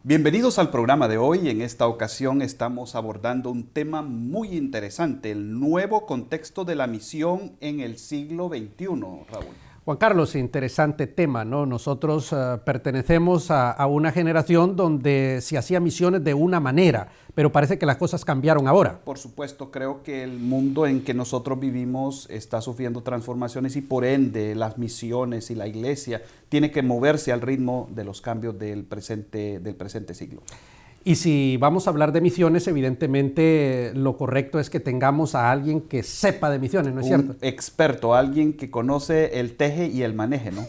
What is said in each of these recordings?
Bienvenidos al programa de hoy. En esta ocasión estamos abordando un tema muy interesante, el nuevo contexto de la misión en el siglo XXI, Raúl. Juan Carlos, interesante tema, ¿no? Nosotros pertenecemos a una generación donde se hacía misiones de una manera, pero parece que las cosas cambiaron ahora. Por supuesto, creo que el mundo en que nosotros vivimos está sufriendo transformaciones y por ende las misiones y la iglesia tiene que moverse al ritmo de los cambios del presente siglo. Y si vamos a hablar de misiones, evidentemente lo correcto es que tengamos a alguien que sepa de misiones, ¿no es cierto? Un experto, alguien que conoce el teje y el maneje, ¿no?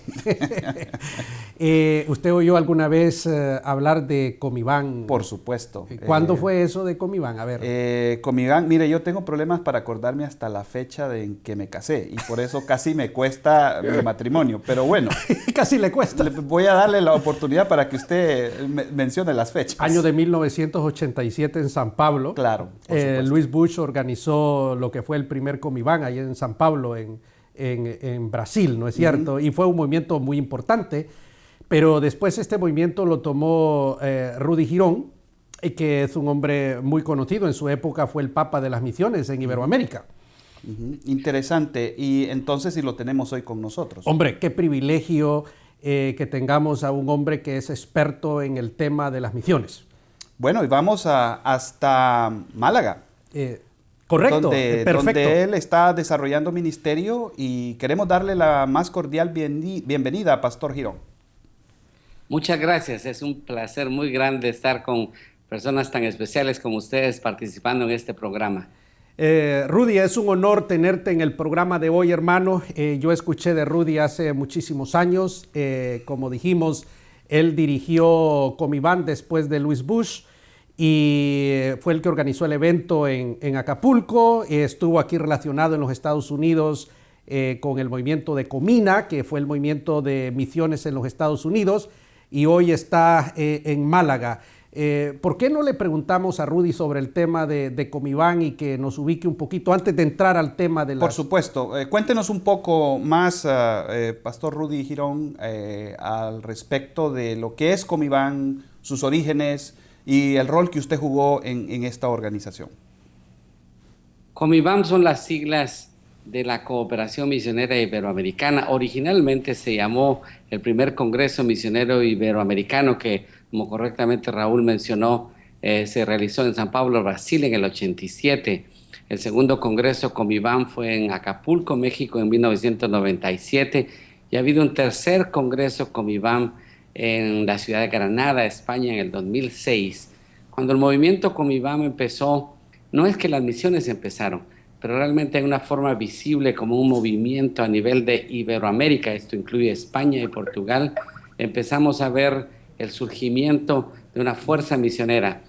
¿Usted oyó alguna vez hablar de Comiván? Por supuesto. ¿Cuándo fue eso de Comiván? A ver. Comiván, mire, yo tengo problemas para acordarme hasta la fecha en que me casé y por eso casi me cuesta mi matrimonio, pero bueno. Casi le cuesta. Voy a darle la oportunidad para que usted mencione las fechas. Año de 1987 en San Pablo. Claro. Luis Bush organizó lo que fue el primer Comiván ahí en San Pablo, en Brasil, ¿no es cierto? Y fue un movimiento muy importante, pero después este movimiento lo tomó Rudy Girón, que es un hombre muy conocido. En su época fue el Papa de las Misiones en Iberoamérica. Interesante. Y entonces, si lo tenemos hoy con nosotros. Hombre, qué privilegio que tengamos a un hombre que es experto en el tema de las misiones. Bueno, y vamos hasta Málaga. Correcto, perfecto. Donde él está desarrollando ministerio y queremos darle la más cordial bienvenida a Pastor Girón. Muchas gracias, es un placer muy grande estar con personas tan especiales como ustedes participando en este programa. Rudy, es un honor tenerte en el programa de hoy, hermano. Yo escuché de Rudy hace muchísimos años. Como dijimos, él dirigió Comiván después de Luis Bush y fue el que organizó el evento en Acapulco. Estuvo aquí relacionado en los Estados Unidos con el movimiento de Comina, que fue el movimiento de misiones en los Estados Unidos, y hoy está en Málaga. ¿Por qué no le preguntamos a Rudy sobre el tema de Comiván y que nos ubique un poquito antes de entrar al tema de la... Por supuesto. Cuéntenos un poco más, Pastor Rudy Girón, al respecto de lo que es Comiván, sus orígenes y el rol que usted jugó en esta organización. Comiván son las siglas de la Cooperación Misionera Iberoamericana. Originalmente se llamó el primer Congreso Misionero Iberoamericano que, como correctamente Raúl mencionó, se realizó en San Pablo, Brasil en el 87. El segundo Congreso Comiván fue en Acapulco, México en 1997 y ha habido un tercer Congreso Comiván en la ciudad de Granada, España en el 2006. Cuando el movimiento Comiván empezó, no es que las misiones empezaron, pero realmente hay una forma visible como un movimiento a nivel de Iberoamérica, esto incluye España y Portugal. Empezamos a ver el surgimiento de una fuerza misionera.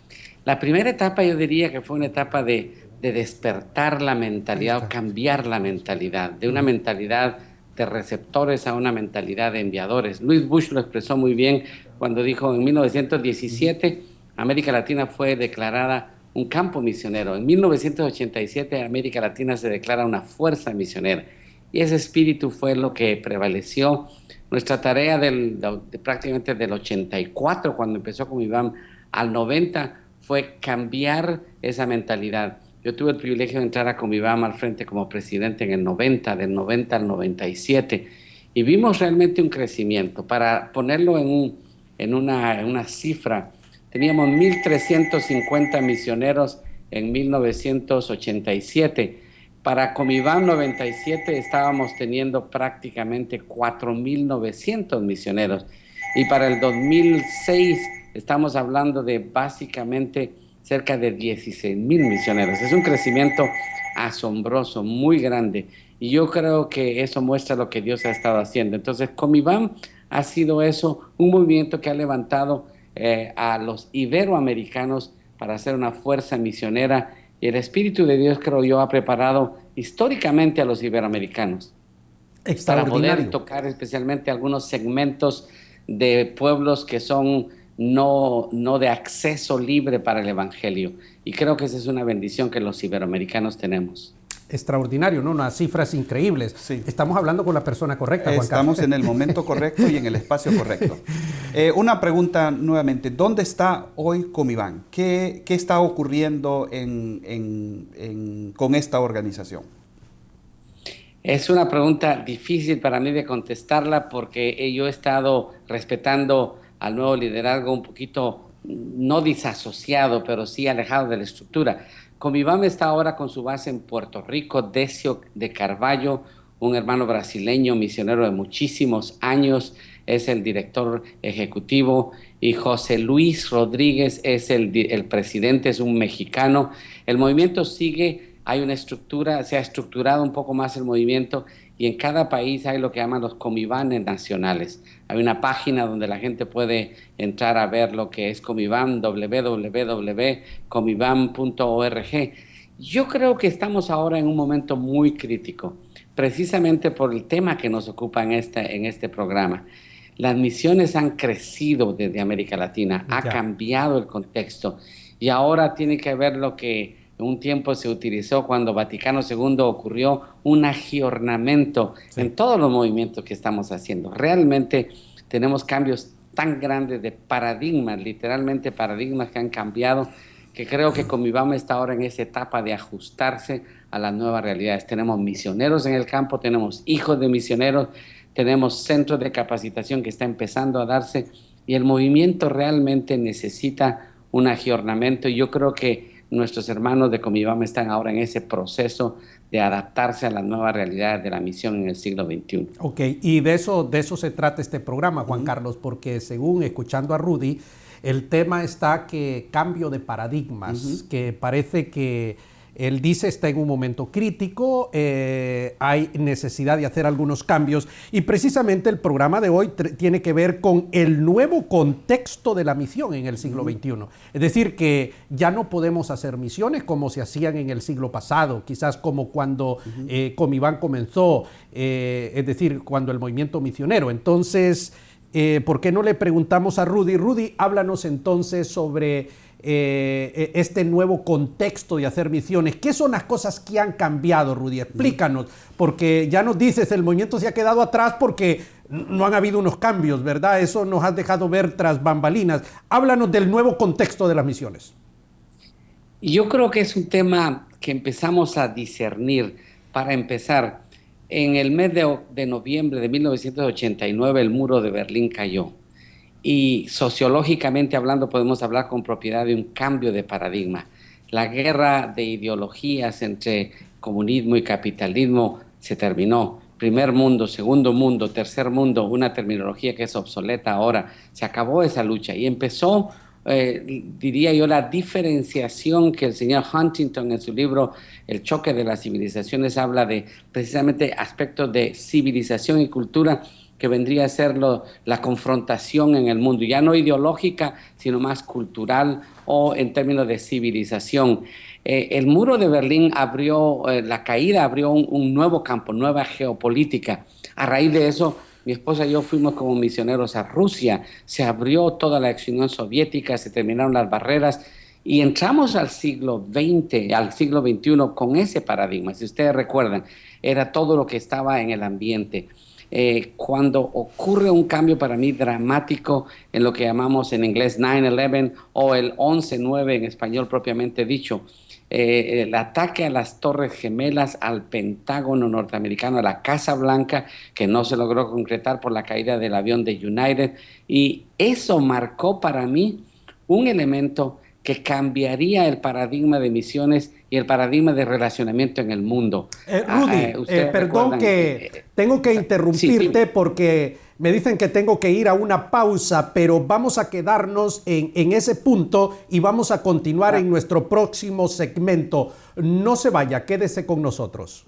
La primera etapa yo diría que fue una etapa de despertar la mentalidad, o cambiar la mentalidad, de una mentalidad de receptores a una mentalidad de enviadores. Luis Bush lo expresó muy bien cuando dijo en 1917 América Latina fue declarada un campo misionero. En 1987 América Latina se declara una fuerza misionera y ese espíritu fue lo que prevaleció. Nuestra tarea prácticamente del 84, cuando empezó Comiván, al 90, fue cambiar esa mentalidad. Yo tuve el privilegio de entrar a Comiván al frente como presidente en el 90, del 90 al 97, y vimos realmente un crecimiento. Para ponerlo en una cifra, teníamos 1,350 misioneros en 1987. Para Comiván 97 estábamos teniendo prácticamente 4,900 misioneros. Y para el 2006 estamos hablando de básicamente cerca de 16,000 misioneros. Es un crecimiento asombroso, muy grande. Y yo creo que eso muestra lo que Dios ha estado haciendo. Entonces, Comiván ha sido eso, un movimiento que ha levantado a los iberoamericanos para hacer una fuerza misionera, y el Espíritu de Dios, creo yo, ha preparado históricamente a los iberoamericanos para poder tocar especialmente algunos segmentos de pueblos que son no de acceso libre para el Evangelio, y creo que esa es una bendición que los iberoamericanos tenemos. extraordinario, ¿no? Unas cifras increíbles. Sí. Estamos hablando con la persona correcta, Juan Carlos. Estamos en el momento correcto y en el espacio correcto. Una pregunta nuevamente, ¿dónde está hoy Comiván? ¿Qué está ocurriendo con esta organización? Es una pregunta difícil para mí de contestarla porque yo he estado respetando al nuevo liderazgo un poquito, no disasociado, pero sí alejado de la estructura. Comiván está ahora con su base en Puerto Rico. Decio de Carvalho, un hermano brasileño, misionero de muchísimos años, es el director ejecutivo, y José Luis Rodríguez es el presidente, es un mexicano. El movimiento sigue, hay una estructura, se ha estructurado un poco más el movimiento, y en cada país hay lo que llaman los Comivanes nacionales. Hay una página donde la gente puede entrar a ver lo que es Comiván, www.comivan.org. Yo creo que estamos ahora en un momento muy crítico, precisamente por el tema que nos ocupa en este programa. Las misiones han crecido desde América Latina, ha cambiado el contexto, y ahora tiene que ver lo que en un tiempo se utilizó cuando Vaticano II ocurrió, un aggiornamento en todos los movimientos que estamos haciendo. Realmente tenemos cambios tan grandes de paradigmas, literalmente paradigmas que han cambiado, que creo que Comiván está ahora en esa etapa de ajustarse a las nuevas realidades. Tenemos misioneros en el campo, tenemos hijos de misioneros, tenemos centros de capacitación que está empezando a darse, y el movimiento realmente necesita un aggiornamento, y yo creo que nuestros hermanos de Comiván están ahora en ese proceso de adaptarse a las nuevas realidades de la misión en el siglo XXI. Ok, y de eso se trata este programa, Juan Carlos, porque según escuchando a Rudy, el tema está que cambio de paradigmas, que parece que él dice está en un momento crítico, hay necesidad de hacer algunos cambios, y precisamente el programa de hoy tiene que ver con el nuevo contexto de la misión en el siglo XXI. Es decir, que ya no podemos hacer misiones como se hacían en el siglo pasado, quizás como cuando Comiván comenzó, es decir, cuando el movimiento misionero. Entonces, ¿por qué no le preguntamos a Rudy? Rudy, háblanos entonces sobre este nuevo contexto de hacer misiones. ¿Qué son las cosas que han cambiado, Rudy? Explícanos, porque ya nos dices, el movimiento se ha quedado atrás porque no han habido unos cambios, ¿verdad? Eso nos has dejado ver tras bambalinas. Háblanos del nuevo contexto de las misiones. Yo creo que es un tema que empezamos a discernir. Para empezar, en el mes de noviembre de 1989 el muro de Berlín cayó. Y sociológicamente hablando podemos hablar con propiedad de un cambio de paradigma. La guerra de ideologías entre comunismo y capitalismo se terminó. Primer mundo, segundo mundo, tercer mundo, una terminología que es obsoleta ahora. Se acabó esa lucha y empezó, diría yo, la diferenciación que el señor Huntington en su libro El choque de las civilizaciones habla de precisamente aspectos de civilización y cultura, que vendría a ser la confrontación en el mundo, ya no ideológica, sino más cultural o en términos de civilización. El muro de Berlín abrió, la caída abrió un nuevo campo, nueva geopolítica. A raíz de eso, mi esposa y yo fuimos como misioneros a Rusia, se abrió toda la ex Unión Soviética, se terminaron las barreras y entramos al siglo XX, al siglo XXI con ese paradigma. Si ustedes recuerdan, era todo lo que estaba en el ambiente. Cuando ocurre un cambio para mí dramático en lo que llamamos en inglés 9/11 o el 11/9 en español propiamente dicho, el ataque a las Torres Gemelas, al Pentágono norteamericano, a la Casa Blanca, que no se logró concretar por la caída del avión de United, y eso marcó para mí un elemento que cambiaría el paradigma de misiones y el paradigma de relacionamiento en el mundo. Rudy, perdón que tengo que interrumpirte porque me dicen que tengo que ir a una pausa, pero vamos a quedarnos en ese punto y vamos a continuar en nuestro próximo segmento. No se vaya, quédese con nosotros.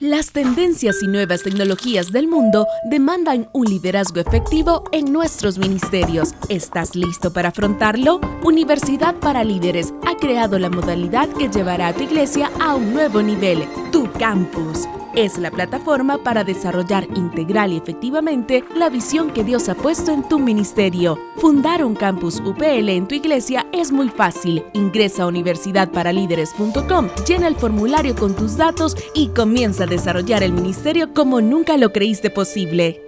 Las tendencias y nuevas tecnologías del mundo demandan un liderazgo efectivo en nuestros ministerios. ¿Estás listo para afrontarlo? Universidad para Líderes ha creado la modalidad que llevará a tu iglesia a un nuevo nivel. Tú Campus. Es la plataforma para desarrollar integral y efectivamente la visión que Dios ha puesto en tu ministerio. Fundar un campus UPL en tu iglesia es muy fácil. Ingresa a universidadparalíderes.com, llena el formulario con tus datos y comienza a desarrollar el ministerio como nunca lo creíste posible.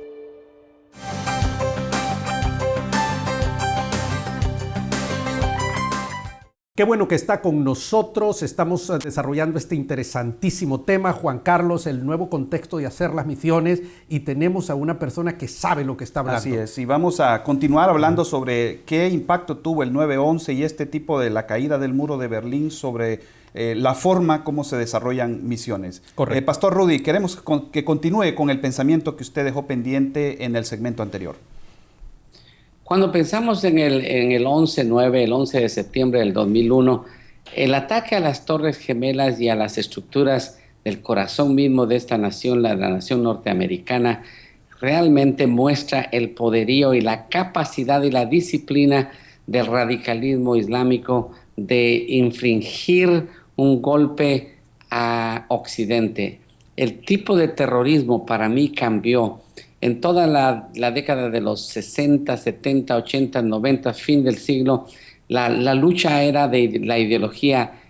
Qué bueno que está con nosotros. Estamos desarrollando este interesantísimo tema, Juan Carlos, el nuevo contexto de hacer las misiones, y tenemos a una persona que sabe lo que está hablando. Así es, y vamos a continuar hablando sobre qué impacto tuvo el 9/11 y este tipo de la caída del muro de Berlín sobre la forma como se desarrollan misiones. Correcto. Pastor Rudy, queremos que continúe con el pensamiento que usted dejó pendiente en el segmento anterior. Cuando pensamos en el 11/9, el 11 de septiembre del 2001, el ataque a las Torres Gemelas y a las estructuras del corazón mismo de esta nación, la nación norteamericana, realmente muestra el poderío y la capacidad y la disciplina del radicalismo islámico de infligir un golpe a Occidente. El tipo de terrorismo para mí cambió. En toda la década de los 60, 70, 80, 90, fin del siglo, la lucha era de la ideología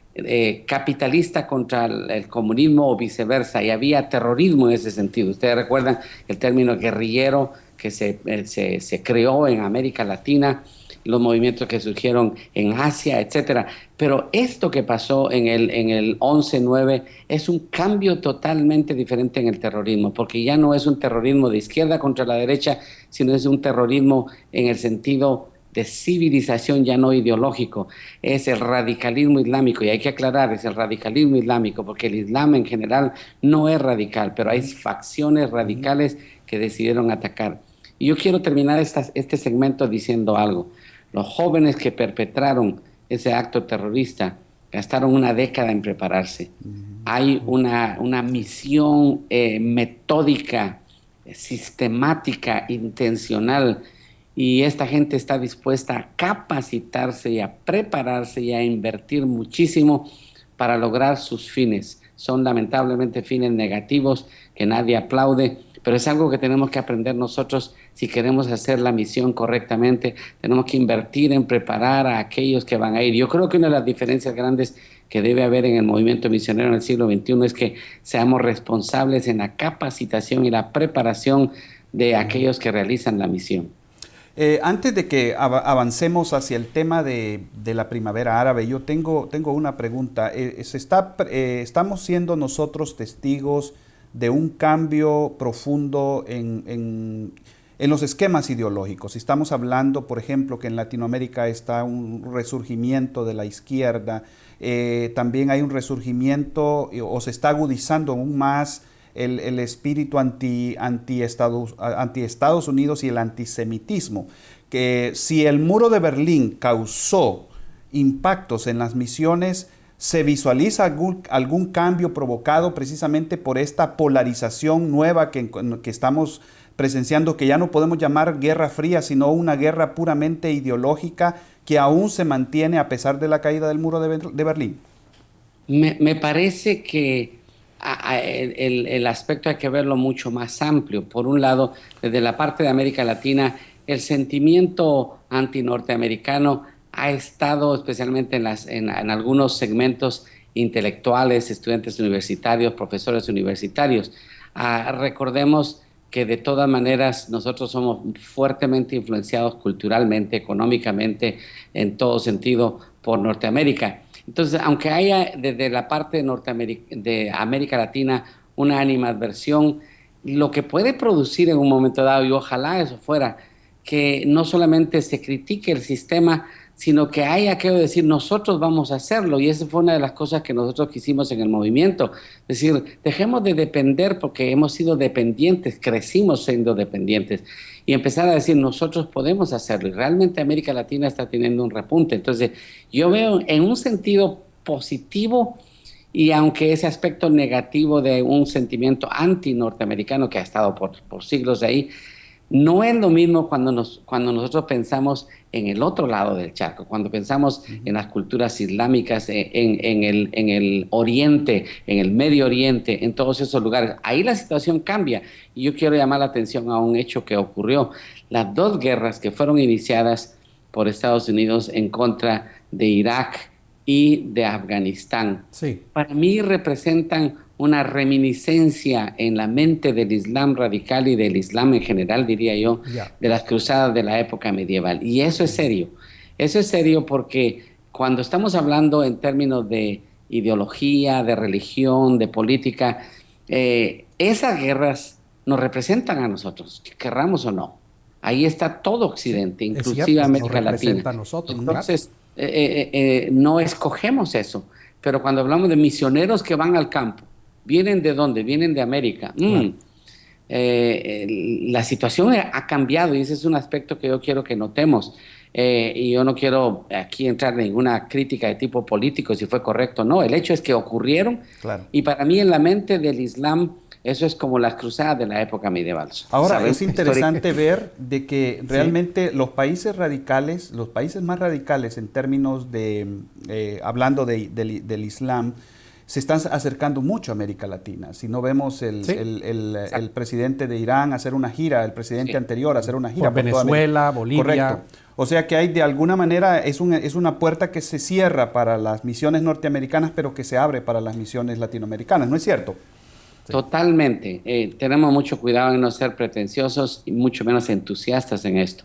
capitalista contra el comunismo o viceversa, y había terrorismo en ese sentido. Ustedes recuerdan el término guerrillero que se creó en América Latina, los movimientos que surgieron en Asia, etcétera. Pero esto que pasó en el 11/9 es un cambio totalmente diferente en el terrorismo, porque ya no es un terrorismo de izquierda contra la derecha, sino es un terrorismo en el sentido de civilización, ya no ideológico. Es el radicalismo islámico, y hay que aclarar, es el radicalismo islámico, porque el Islam en general no es radical, pero hay facciones radicales que decidieron atacar. Y yo quiero terminar este segmento diciendo algo. Los jóvenes que perpetraron ese acto terrorista gastaron una década en prepararse. Hay una misión metódica, sistemática, intencional, y esta gente está dispuesta a capacitarse y a prepararse y a invertir muchísimo para lograr sus fines. Son lamentablemente fines negativos que nadie aplaude, pero es algo que tenemos que aprender nosotros si queremos hacer la misión correctamente. Tenemos que invertir en preparar a aquellos que van a ir. Yo creo que una de las diferencias grandes que debe haber en el movimiento misionero en el siglo XXI es que seamos responsables en la capacitación y la preparación de aquellos que realizan la misión. Antes de que avancemos hacia el tema de la primavera árabe, yo tengo una pregunta. ¿Estamos siendo nosotros testigos de un cambio profundo en los esquemas ideológicos? Estamos hablando, por ejemplo, que en Latinoamérica está un resurgimiento de la izquierda, también hay un resurgimiento o se está agudizando aún más el espíritu anti Estados Unidos y el antisemitismo, que si el muro de Berlín causó impactos en las misiones, ¿se visualiza algún cambio provocado precisamente por esta polarización nueva que estamos presenciando, que ya no podemos llamar guerra fría, sino una guerra puramente ideológica que aún se mantiene a pesar de la caída del muro de Berlín? Me parece que el aspecto hay que verlo mucho más amplio. Por un lado, desde la parte de América Latina, el sentimiento antinorteamericano ha estado especialmente en algunos segmentos intelectuales, estudiantes universitarios, profesores universitarios. Recordemos que de todas maneras nosotros somos fuertemente influenciados culturalmente, económicamente, en todo sentido por Norteamérica. Entonces, aunque haya desde la parte de América Latina una animadversión, lo que puede producir en un momento dado, y ojalá eso fuera, que no solamente se critique el sistema, sino que haya que decir, nosotros vamos a hacerlo. Y esa fue una de las cosas que nosotros quisimos en el movimiento. Es decir, dejemos de depender, porque hemos sido dependientes, crecimos siendo dependientes, y empezar a decir, nosotros podemos hacerlo. Y realmente América Latina está teniendo un repunte. Entonces, yo veo en un sentido positivo, y aunque ese aspecto negativo de un sentimiento anti-norteamericano que ha estado por siglos ahí, No es lo mismo cuando nosotros pensamos en el otro lado del charco, cuando pensamos en las culturas islámicas, en el Oriente, en el Medio Oriente, en todos esos lugares. Ahí la situación cambia. Y yo quiero llamar la atención a un hecho que ocurrió. Las dos guerras que fueron iniciadas por Estados Unidos en contra de Irak y de Afganistán, Sí. para mí representan una reminiscencia en la mente del Islam radical y del Islam en general, diría yo, Ya. de las cruzadas de la época medieval. Y eso es serio. Eso es serio porque cuando estamos hablando en términos de ideología, de religión, de política, esas guerras nos representan a nosotros, querramos o no. Ahí está todo Occidente, Es inclusive cierto, nos América representa Latina. a nosotros, Entonces, no escogemos eso. Pero cuando hablamos de misioneros que van al campo, ¿vienen de dónde? Vienen de América. Claro. La situación ha cambiado y ese es un aspecto que yo quiero que notemos. Y yo no quiero aquí entrar en ninguna crítica de tipo político, si fue correcto o no. El hecho es que ocurrieron Claro. y para mí en la mente del Islam eso es como las cruzadas de la época medieval. Ahora, ¿Sabes? es interesante ver de que realmente los países radicales, los países más radicales en términos de, hablando del Islam, se están acercando mucho a América Latina. Si no vemos el presidente de Irán hacer una gira, el presidente anterior hacer una gira Por toda Venezuela, América. Bolivia. Correcto. O sea que hay de alguna manera, es una puerta que se cierra para las misiones norteamericanas, pero que se abre para las misiones latinoamericanas, ¿no es cierto? Sí. Totalmente. Tenemos mucho cuidado en no ser pretenciosos y mucho menos entusiastas en esto.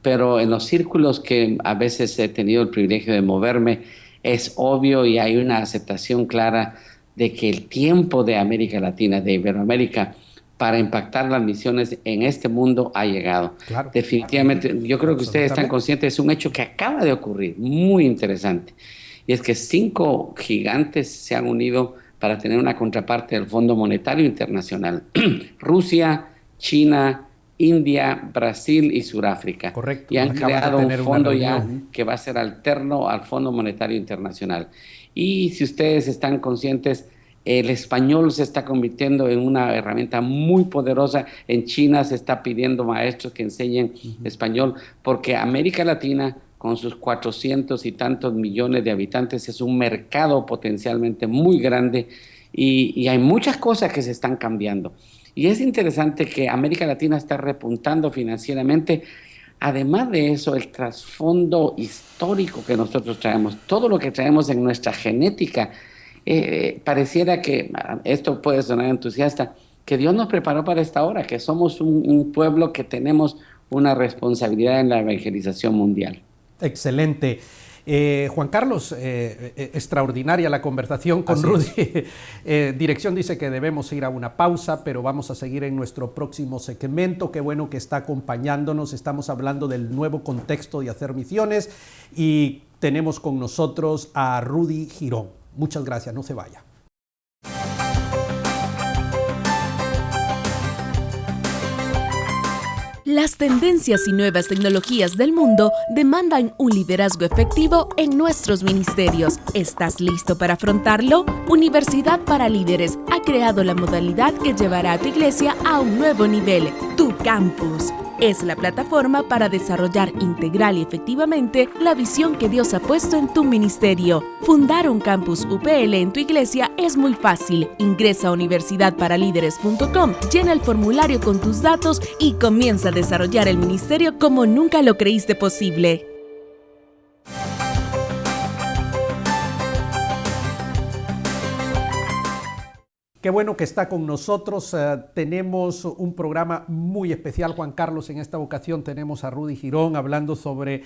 Pero en los círculos que a veces he tenido el privilegio de moverme, es obvio y hay una aceptación clara de que el tiempo de América Latina, de Iberoamérica, para impactar las misiones en este mundo ha llegado. Claro. Definitivamente, yo creo que ustedes están Absolutamente. conscientes, es un hecho que acaba de ocurrir, muy interesante. Y es que 5 gigantes se han unido para tener una contraparte del Fondo Monetario Internacional. Rusia, China, India, Brasil y Sudáfrica. Correcto. Y han Acaban de creado un tener una fondo ya reunión. que va a ser alterno al Fondo Monetario Internacional. Y si ustedes están conscientes, el español se está convirtiendo en una herramienta muy poderosa. En China se está pidiendo maestros que enseñen español, porque América Latina, con sus 400 y tantos millones de habitantes, es un mercado potencialmente muy grande y hay muchas cosas que se están cambiando. Y es interesante que América Latina está repuntando financieramente. Además de eso, el trasfondo histórico que nosotros traemos, todo lo que traemos en nuestra genética, pareciera que, esto puede sonar entusiasta, que Dios nos preparó para esta hora, que somos un pueblo que tenemos una responsabilidad en la evangelización mundial. Excelente. Juan Carlos, extraordinaria la conversación con Así Rudy. Dirección dice que debemos ir a una pausa, pero vamos a seguir en nuestro próximo segmento. Qué bueno que está acompañándonos. Estamos hablando del nuevo contexto de hacer misiones y tenemos con nosotros a Rudy Girón. Muchas gracias, no se vaya. Las tendencias y nuevas tecnologías del mundo demandan un liderazgo efectivo en nuestros ministerios. ¿Estás listo para afrontarlo? Universidad para Líderes ha creado la modalidad que llevará a tu iglesia a un nuevo nivel, Tu Campus. Es la plataforma para desarrollar integral y efectivamente la visión que Dios ha puesto en tu ministerio. Fundar un campus UPL en tu iglesia es muy fácil. Ingresa a universidadparalíderes.com, llena el formulario con tus datos y comienza a desarrollar el ministerio como nunca lo creíste posible. Qué bueno que está con nosotros. Tenemos un programa muy especial, Juan Carlos. En esta ocasión tenemos a Rudy Girón hablando sobre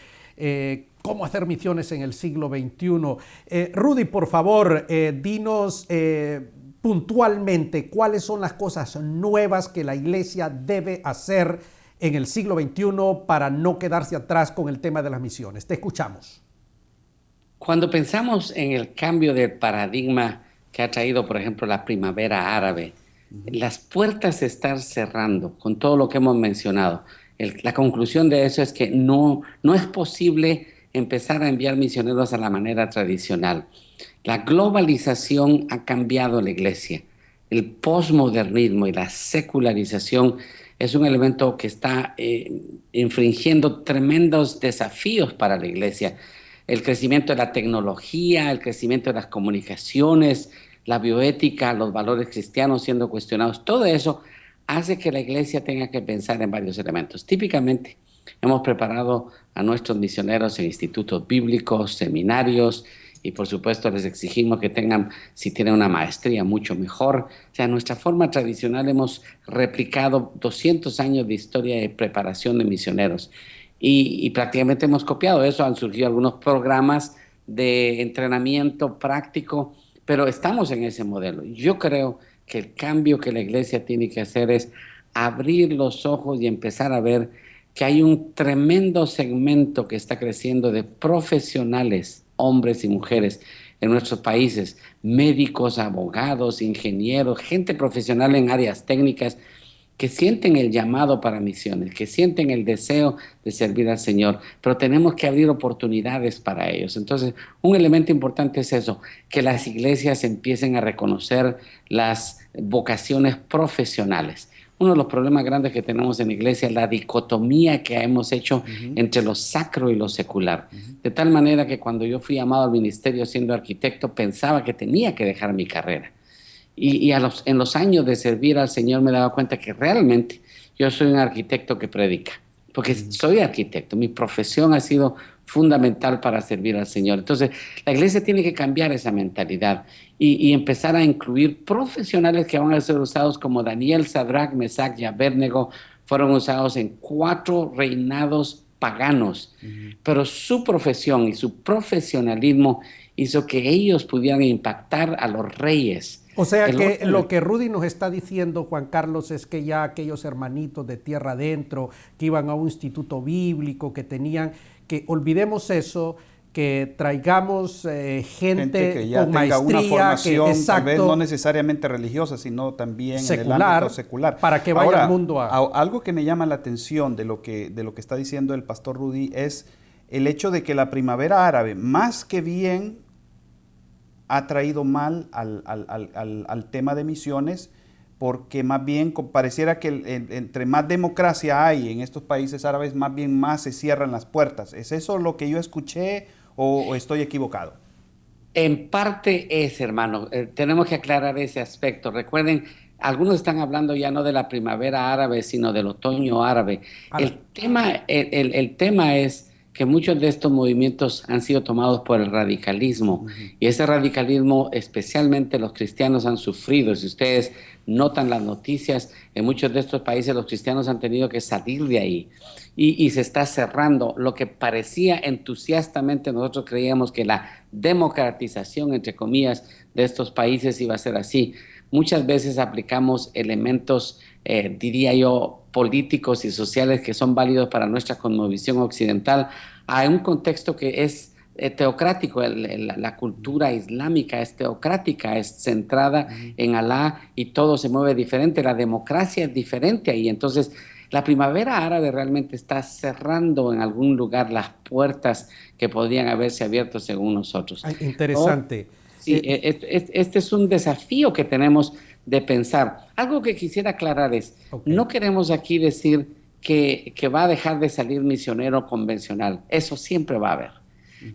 cómo hacer misiones en el siglo XXI. Rudy, por favor, dinos puntualmente cuáles son las cosas nuevas que la iglesia debe hacer en el siglo XXI para no quedarse atrás con el tema de las misiones. Te escuchamos. Cuando pensamos en el cambio de paradigma que ha traído, por ejemplo, la primavera árabe, las puertas se están cerrando con todo lo que hemos mencionado. La conclusión de eso es que no es posible empezar a enviar misioneros a la manera tradicional. La globalización ha cambiado la iglesia. el posmodernismo y la secularización es un elemento que está infringiendo tremendos desafíos para la iglesia. El crecimiento de la tecnología, el crecimiento de las comunicaciones, la bioética, los valores cristianos siendo cuestionados, todo eso hace que la iglesia tenga que pensar en varios elementos. Típicamente hemos preparado a nuestros misioneros en institutos bíblicos, seminarios, y por supuesto les exigimos que tengan, si tienen una maestría, mucho mejor. O sea, nuestra forma tradicional hemos replicado 200 años de historia de preparación de misioneros y prácticamente hemos copiado eso. Han surgido algunos programas de entrenamiento práctico, pero estamos en ese modelo. Yo creo que el cambio que la iglesia tiene que hacer es abrir los ojos y empezar a ver que hay un tremendo segmento que está creciendo de profesionales, hombres y mujeres en nuestros países, médicos, abogados, ingenieros, gente profesional en áreas técnicas que sienten el llamado para misiones, que sienten el deseo de servir al Señor, pero tenemos que abrir oportunidades para ellos. Entonces, un elemento importante es eso, que las iglesias empiecen a reconocer las vocaciones profesionales. Uno de los problemas grandes que tenemos en la iglesia es la dicotomía que hemos hecho entre lo sacro y lo secular. De tal manera que cuando yo fui llamado al ministerio siendo arquitecto, pensaba que tenía que dejar mi carrera. Y en los años de servir al Señor me daba cuenta que realmente yo soy un arquitecto que predica, porque soy arquitecto, mi profesión ha sido fundamental para servir al Señor. Entonces, la iglesia tiene que cambiar esa mentalidad y empezar a incluir profesionales que van a ser usados como Daniel, Sadrach, Mesach y Abednego, fueron usados en 4 reinados paganos, pero su profesión y su profesionalismo hizo que ellos pudieran impactar a los reyes. O sea que lo que Rudy nos está diciendo, Juan Carlos, es que ya aquellos hermanitos de tierra adentro que iban a un instituto bíblico, que tenían, que olvidemos eso, que traigamos gente que ya con tenga maestría, una formación, que, exacto, tal vez no necesariamente religiosa, sino también secular, en el ámbito secular. para que vaya Ahora, al mundo algo que me llama la atención de lo que está diciendo el pastor Rudy es el hecho de que la primavera árabe, más que bien, ha traído mal al tema de misiones, porque más bien pareciera que entre más democracia hay en estos países árabes, más bien más se cierran las puertas. ¿Es eso lo que yo escuché o estoy equivocado? En parte es, hermano. Tenemos que aclarar ese aspecto. Recuerden, algunos están hablando ya no de la primavera árabe, sino del otoño árabe. El tema es que muchos de estos movimientos han sido tomados por el radicalismo, y ese radicalismo especialmente los cristianos han sufrido. Si ustedes notan las noticias, en muchos de estos países los cristianos han tenido que salir de ahí y se está cerrando. Lo que parecía entusiastamente, nosotros creíamos que la democratización, entre comillas, de estos países iba a ser así. Muchas veces aplicamos elementos, diría yo, políticos y sociales que son válidos para nuestra cosmovisión occidental a un contexto que es teocrático. La cultura islámica es teocrática, es centrada en Alá y todo se mueve diferente. La democracia es diferente ahí. Entonces, la primavera árabe realmente está cerrando en algún lugar las puertas que podrían haberse abierto según nosotros. Ay, interesante. Sí, este es un desafío que tenemos de pensar. Algo que quisiera aclarar es, no queremos aquí decir que va a dejar de salir misionero convencional. Eso siempre va a haber.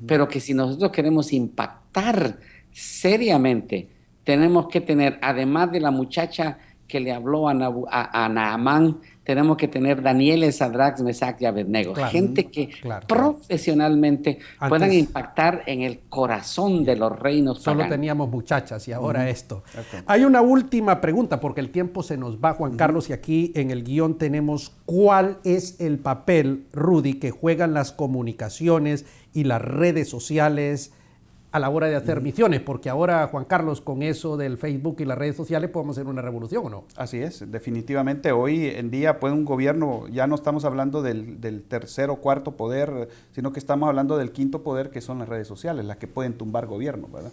Pero que si nosotros queremos impactar seriamente, tenemos que tener, además de la muchacha que le habló a Naamán, tenemos que tener Daniel, Sadrach, Mesach y Abednego. Claro, gente que profesionalmente puedan impactar en el corazón de los reinos solo paganos. Teníamos muchachas y ahora esto. Hay una última pregunta porque el tiempo se nos va, Juan Carlos, y aquí en el guión tenemos cuál es el papel, Rudy, que juegan las comunicaciones y las redes sociales a la hora de hacer misiones, porque ahora, Juan Carlos, con eso del Facebook y las redes sociales podemos hacer una revolución, ¿o no? Así es, definitivamente hoy en día puede un gobierno, ya no estamos hablando del tercer o cuarto poder, sino que estamos hablando del quinto poder, que son las redes sociales, las que pueden tumbar gobiernos, ¿verdad?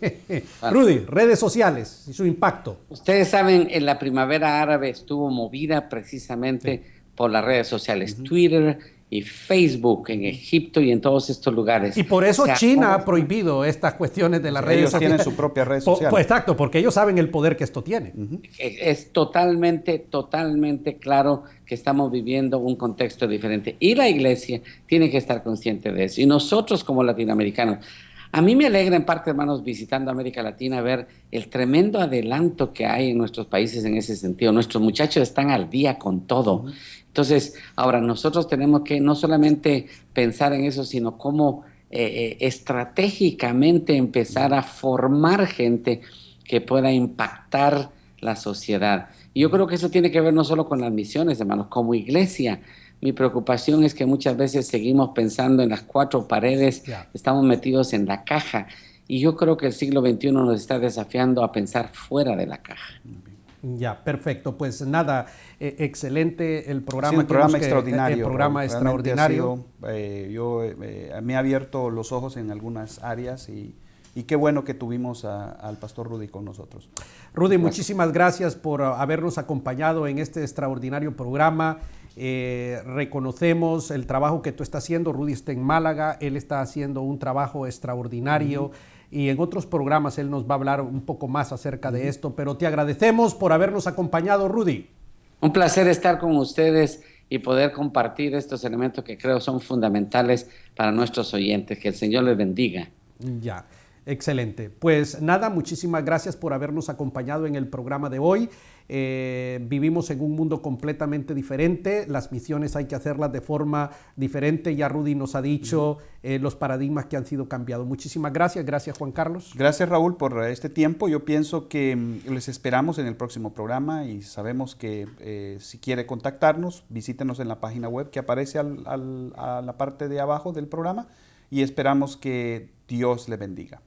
Rudy, redes sociales y su impacto. Ustedes saben, en la primavera árabe estuvo movida precisamente por las redes sociales. Twitter y Facebook en Egipto y en todos estos lugares. Y por eso O sea, China ha prohibido estas cuestiones de las redes Ellos sociales. tienen su propia red social. Pues exacto, porque ellos saben el poder que esto tiene. Es totalmente, totalmente claro que estamos viviendo un contexto diferente. Y la iglesia tiene que estar consciente de eso. Y nosotros como latinoamericanos, a mí me alegra en parte, hermanos, visitando América Latina, ver el tremendo adelanto que hay en nuestros países en ese sentido. Nuestros muchachos están al día con todo. Entonces, ahora nosotros tenemos que no solamente pensar en eso, sino cómo estratégicamente empezar a formar gente que pueda impactar la sociedad. Y yo creo que eso tiene que ver no solo con las misiones, hermanos, como iglesia. Mi preocupación es que muchas veces seguimos pensando en las cuatro paredes, estamos metidos en la caja. Y yo creo que el siglo XXI nos está desafiando a pensar fuera de la caja. Ya, perfecto. Pues nada, excelente el programa. Sí, un programa extraordinario. El programa extraordinario. Me ha abierto los ojos en algunas áreas y qué bueno que tuvimos al pastor Rudy con nosotros. Rudy, muchísimas gracias por habernos acompañado en este extraordinario programa. Reconocemos el trabajo que tú estás haciendo. Rudy está en Málaga, él está haciendo un trabajo extraordinario y en otros programas él nos va a hablar un poco más acerca de esto, pero te agradecemos por habernos acompañado, Rudy. Un placer estar con ustedes y poder compartir estos elementos que creo son fundamentales para nuestros oyentes. Que el Señor les bendiga. Ya. Excelente. Pues nada, muchísimas gracias por habernos acompañado en el programa de hoy. Vivimos en un mundo completamente diferente. Las misiones hay que hacerlas de forma diferente. Ya Rudy nos ha dicho los paradigmas que han sido cambiados. Muchísimas gracias. Gracias, Juan Carlos. Gracias, Raúl, por este tiempo. Yo pienso que les esperamos en el próximo programa y sabemos que si quiere contactarnos, visítenos en la página web que aparece a la parte de abajo del programa y esperamos que Dios le bendiga.